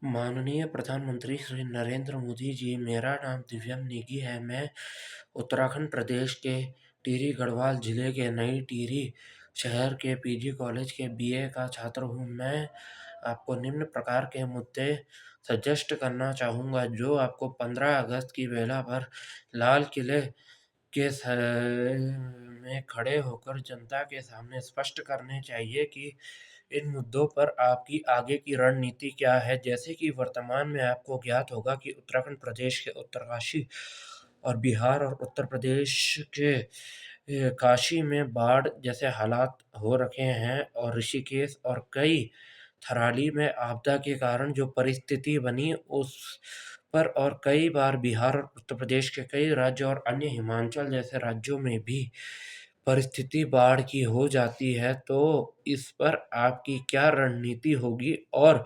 माननीय प्रधानमंत्री श्री नरेंद्र मोदी जी, मेरा नाम दिव्यम नेगी है। मैं उत्तराखंड प्रदेश के टिहरी गढ़वाल जिले के नई टिहरी शहर के पीजी कॉलेज के बीए का छात्र हूँ। मैं आपको निम्न प्रकार के मुद्दे सजेस्ट करना चाहूँगा, जो आपको 15 अगस्त की बेला पर लाल किले के में खड़े होकर जनता के सामने स्पष्ट करने चाहिए कि इन मुद्दों पर आपकी आगे की रणनीति क्या है। जैसे कि वर्तमान में आपको ज्ञात होगा कि उत्तराखंड प्रदेश के उत्तरकाशी और बिहार और उत्तर प्रदेश के काशी में बाढ़ जैसे हालात हो रखे हैं, और ऋषिकेश और कई थराली में आपदा के कारण जो परिस्थिति बनी उस पर, और कई बार बिहार और उत्तर प्रदेश के कई राज्य और अन्य हिमाचल जैसे राज्यों में भी परिस्थिति बाढ़ की हो जाती है। तो इस पर आपकी क्या रणनीति होगी, और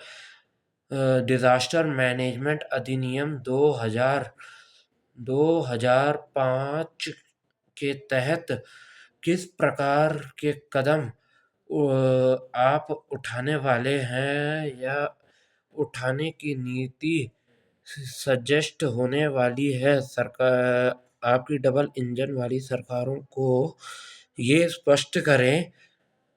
डिज़ास्टर मैनेजमेंट अधिनियम 2005 के तहत किस प्रकार के कदम आप उठाने वाले हैं, या उठाने की नीति सजेस्ट होने वाली है। सरकार आपकी डबल इंजन वाली सरकारों को ये स्पष्ट करें,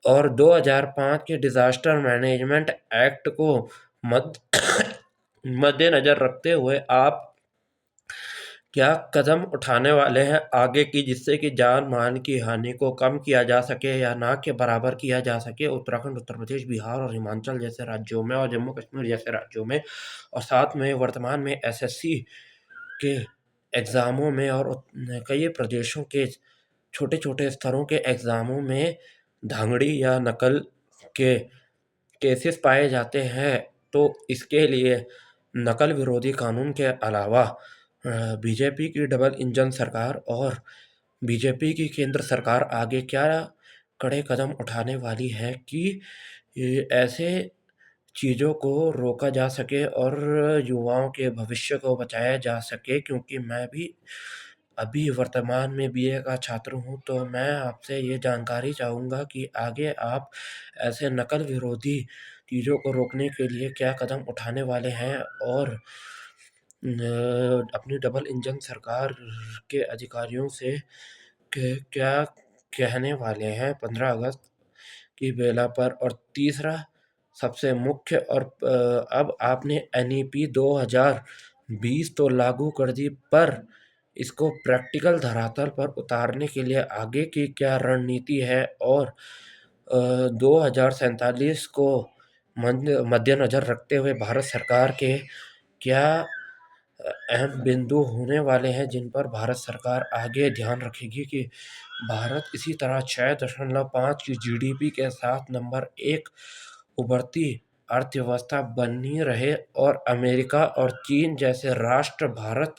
और 2005 के डिज़ास्टर मैनेजमेंट एक्ट को मद मद्देनज़र रखते हुए आप क्या कदम उठाने वाले हैं आगे की, जिससे कि जान-माल की हानि को कम किया जा सके या ना के बराबर किया जा सके उत्तराखंड, उत्तर प्रदेश, बिहार और हिमाचल जैसे राज्यों में, और जम्मू कश्मीर जैसे राज्यों में। और साथ में वर्तमान में एसएससी के एग्ज़ामों में और कई प्रदेशों के छोटे-छोटे स्तरों के एग्ज़ामों में धांधली या नकल के केसेस पाए जाते हैं। तो इसके लिए नकल विरोधी कानून के अलावा बीजेपी की डबल इंजन सरकार और बीजेपी की केंद्र सरकार आगे क्या कड़े कदम उठाने वाली है कि ऐसे चीज़ों को रोका जा सके और युवाओं के भविष्य को बचाया जा सके। क्योंकि मैं भी अभी वर्तमान में बीए का छात्र हूँ, तो मैं आपसे ये जानकारी चाहूँगा कि आगे आप ऐसे नकल विरोधी चीज़ों को रोकने के लिए क्या कदम उठाने वाले हैं, और अपनी डबल इंजन सरकार के अधिकारियों से क्या कहने वाले हैं 15 अगस्त की बेला पर। और तीसरा सबसे मुख्य, और अब आपने एनईपी 2020 तो लागू कर दी, पर इसको प्रैक्टिकल धरातल पर उतारने के लिए आगे की क्या रणनीति है, और 2047 को मद्देनज़र रखते हुए भारत सरकार के क्या अहम बिंदु होने वाले हैं, जिन पर भारत सरकार आगे ध्यान रखेगी कि भारत इसी तरह 6.5 की जीडीपी के साथ नंबर 1 उभरती अर्थव्यवस्था बनी रहे, और अमेरिका और चीन जैसे राष्ट्र भारत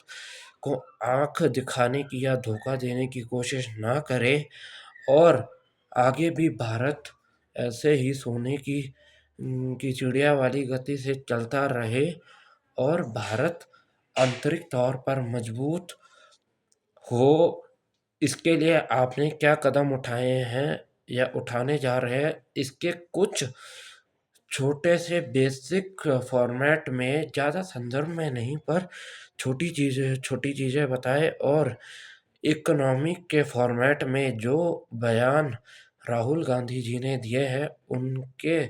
को आँख दिखाने की या धोखा देने की कोशिश ना करे, और आगे भी भारत ऐसे ही सोने की चिड़िया वाली गति से चलता रहे, और भारत आंतरिक तौर पर मजबूत हो। इसके लिए आपने क्या कदम उठाए हैं या उठाने जा रहे हैं, इसके कुछ छोटे से बेसिक फॉर्मेट में, ज़्यादा संदर्भ में नहीं, पर छोटी चीज़ें बताएँ, और इकोनॉमिक के फॉर्मेट में जो बयान राहुल गांधी जी ने दिए हैं, उनके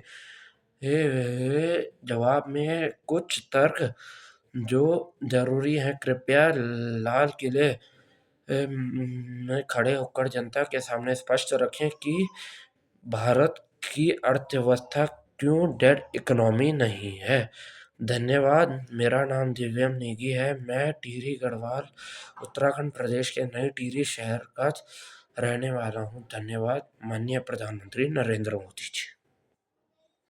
जवाब में कुछ तर्क जो ज़रूरी हैं, कृपया लाल किले में खड़े होकर जनता के सामने स्पष्ट रखें कि भारत की अर्थव्यवस्था क्यों डेड इकोनॉमी नहीं है। धन्यवाद। मेरा नाम दिव्यम नेगी है। मैं टिहरी गढ़वाल, उत्तराखंड प्रदेश के नए टिहरी शहर का रहने वाला हूँ। धन्यवाद। माननीय प्रधानमंत्री नरेंद्र मोदी जी।